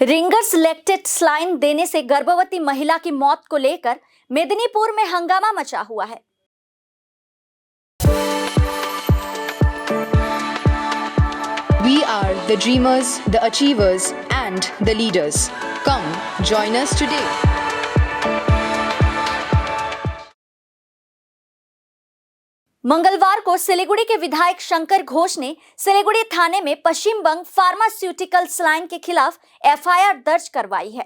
Ringer selected saline देने से गर्भवती महिला की मौत को लेकर मेदिनीपुर में हंगामा मचा हुआ है। We are the dreamers, the achievers, and the leaders. Come, join us today. मंगलवार को सिलीगुड़ी के विधायक शंकर घोष ने सिलीगुड़ी थाने में पश्चिम बंग फार्मास्यूटिकल स्लाइन के खिलाफ एफआईआर दर्ज करवाई है।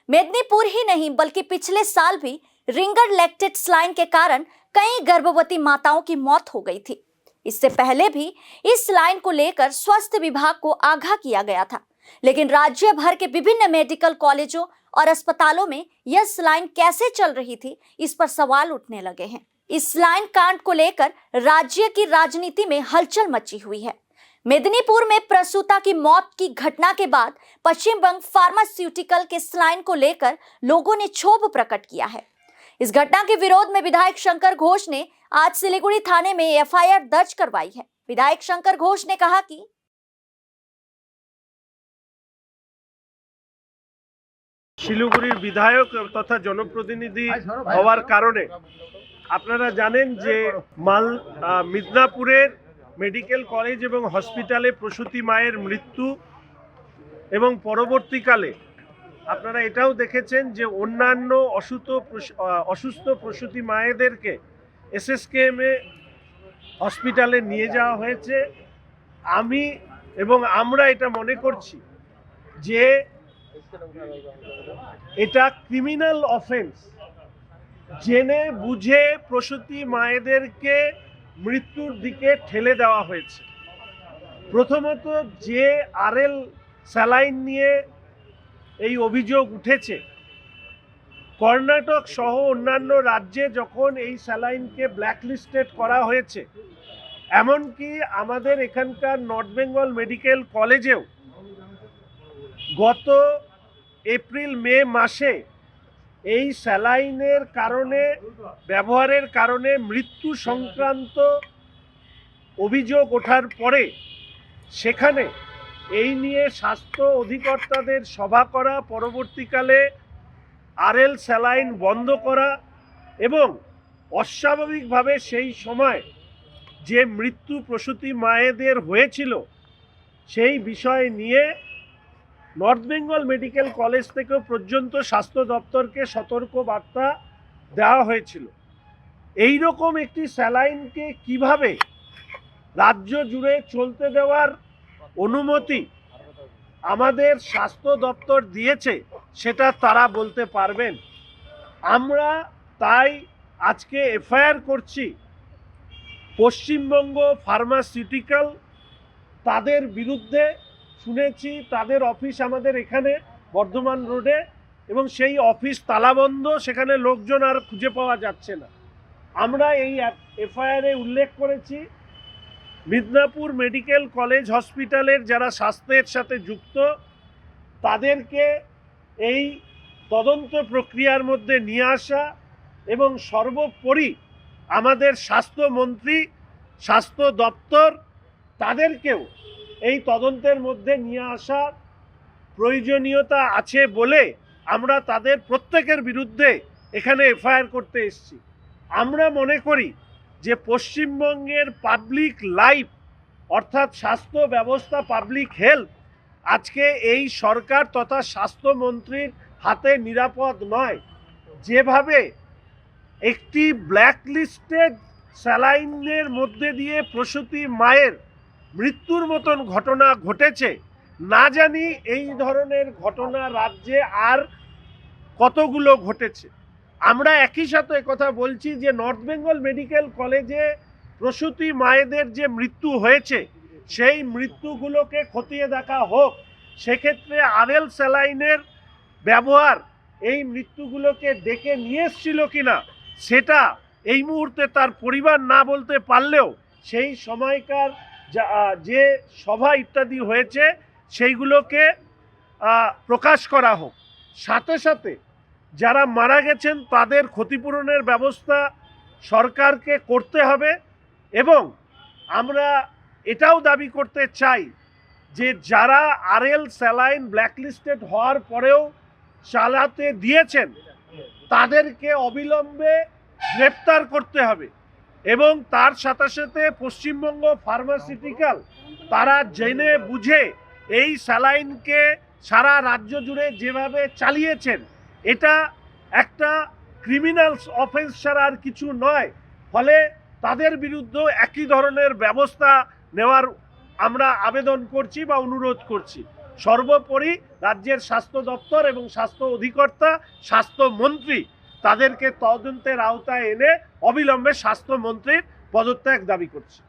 मेदिनीपुर ही नहीं बल्कि पिछले साल भी रिंगर लैक्टेट स्लाइन के कारण कई गर्भवती माताओं की मौत हो गई थी। इससे पहले भी इस स्लाइन को लेकर स्वास्थ्य विभाग को आगाह किया गया था, लेकिन राज्य भर के विभिन्न मेडिकल कॉलेजों और अस्पतालों में यह स्लाइन कैसे चल रही थी, इस पर सवाल उठने लगे हैं। इस स्लाइन कांड को लेकर राज्य की राजनीति में हलचल मची हुई है। मेदिनीपुर में प्रसूता की मौत की घटना के बाद पश्चिम बंग फार्मास्यूटिकल के स्लाइन को लेकर लोगों ने क्षोभ प्रकट किया है। इस घटना के विरोध में विधायक शंकर घोष ने आज सिलीगुड़ी थाने में एफआईआर दर्ज करवाई है। विधायक शंकर घोष ने कहा कि শিলিগুড়ির বিধায়ক তথা জনপ্রতিনিধি হওয়ার কারণে আপনারা জানেন যে মিদনাপুরের মেডিকেল কলেজ এবং হসপিটালে প্রসূতি মায়ের মৃত্যু এবং পরবর্তীকালে আপনারা এটাও দেখেছেন যে অন্যান্য অসুস্থ প্রসূতি মায়েদেরকে এসএসকেএমে হসপিটালে নিয়ে যাওয়া হয়েছে। আমি এবং আমরা এটা মনে করছি যে এটা ক্রিমিনাল অফেন্স। জেনে বুঝে প্রসূতি মায়েদেরকে মৃত্যুর দিকে ঠেলে দেওয়া হয়েছে। প্রথমত যে আরএল স্যালাইন নিয়ে এই অভিযোগ উঠেছে, কর্ণাটক সহ অন্যান্য রাজ্যে যখন এই স্যালাইনকে ব্ল্যাকলিস্টেড করা হয়েছে, এমনকি আমাদের এখানকার নর্থ বেঙ্গল মেডিকেল কলেজেও গত এপ্রিল মে মাসে এই স্যালাইনের কারণে ব্যবহারের কারণে মৃত্যু সংক্রান্ত অভিযোগ ওঠার পরে সেখানে এই নিয়ে স্বাস্থ্য অধিকর্তাদের সভা করা, পরবর্তীকালে আরএল স্যালাইন বন্ধ করা এবং অস্বাভাবিকভাবে সেই সময় যে মৃত্যু প্রসূতি মায়েদের হয়েছিল সেই বিষয় নিয়ে নর্থ বেঙ্গল মেডিকেল কলেজ থেকে পর্যন্ত স্বাস্থ্য দপ্তরকে সতর্ক বার্তা দেওয়া হয়েছিল। এই রকম একটি স্যালাইনকে কিভাবে রাজ্য জুড়ে চলতে দেওয়ার অনুমতি আমাদের স্বাস্থ্য দপ্তর দিয়েছে সেটা তারা বলতে পারবেন। আমরা তাই আজকে এফআইআর করছি পশ্চিমবঙ্গ ফার্মাসিউটিক্যাল, তাদের বিরুদ্ধে। শুনেছি তাদের অফিস আমাদের এখানে বর্ধমান রোডে এবং সেই অফিস তালাবন্ধ, সেখানে লোকজন আর খুঁজে পাওয়া যাচ্ছে না। আমরা এই এফআইআরে উল্লেখ করেছি মিদনাপুর মেডিকেল কলেজ হসপিটালের যারা স্বাস্থ্যের সাথে যুক্ত তাদেরকে এই তদন্ত প্রক্রিয়ার মধ্যে নিয়ে আসা এবং সর্বোপরি আমাদের স্বাস্থ্যমন্ত্রী, স্বাস্থ্য দপ্তর তাদেরকেও এই তদন্তের মধ্যে নিয়ে আসার প্রয়োজনীয়তা আছে বলে আমরা তাদের প্রত্যেকের বিরুদ্ধে এখানে এফআইআর করতে এসেছি। আমরা মনে করি যে পশ্চিমবঙ্গের পাবলিক লাইফ অর্থাৎ স্বাস্থ্য ব্যবস্থা, পাবলিক হেলথ আজকে এই সরকার তথা স্বাস্থ্যমন্ত্রীর হাতে নিরাপদ নয়। যেভাবে একটি ব্ল্যাকলিস্টেড স্যালাইনের মধ্যে দিয়ে প্রসূতি মায়ের মৃত্যুর মতন ঘটনা ঘটেছে, না জানি এই ধরনের ঘটনা রাজ্যে আর কতগুলো ঘটেছে। আমরা একই সাথে কথা বলছি যে নর্থ বেঙ্গল মেডিকেল কলেজে প্রসূতি মায়েদের যে মৃত্যু হয়েছে সেই মৃত্যুগুলোকে খতিয়ে দেখা হোক। সেক্ষেত্রে আরএল স্যালাইনের ব্যবহার এই মৃত্যুগুলোকে ডেকে নিয়ে এসেছিল কিনা সেটা এই মুহূর্তে তার পরিবার না বলতে পারলেও সেই সময়কার যে সভা ইত্যাদি হয়েছে সেইগুলোকে প্রকাশ করা হোক। সাথে সাথে যারা মারা গেছেন তাদের ক্ষতিপূরণের ব্যবস্থা সরকারকে করতে হবে এবং আমরা এটাও দাবি করতে চাই যে যারা আরএল স্যালাইন ব্ল্যাকলিস্টেড হওয়ার পরেও চালাতে দিয়েছেন তাদেরকে অবিলম্বে গ্রেপ্তার করতে হবে এবং তার সাথে সাথে পশ্চিমবঙ্গ ফার্মাসিউটিক্যাল তারা জেনে বুঝে এই স্যালাইনকে সারা রাজ্য জুড়ে যেভাবে চালিয়েছেন এটা একটা ক্রিমিনাল অফেন্স ছাড়া আর কিছু নয়। ফলে তাদের বিরুদ্ধেও একই ধরনের ব্যবস্থা নেওয়ার আমরা আবেদন করছি বা অনুরোধ করছি। সর্বোপরি রাজ্যের স্বাস্থ্য দপ্তর এবং স্বাস্থ্য অধিকর্তা স্বাস্থ্যমন্ত্রী তাদেরকে তদন্তের আওতায় এনে অবিলম্বে স্বাস্থ্যমন্ত্রীর পদত্যাগ দাবি করছে।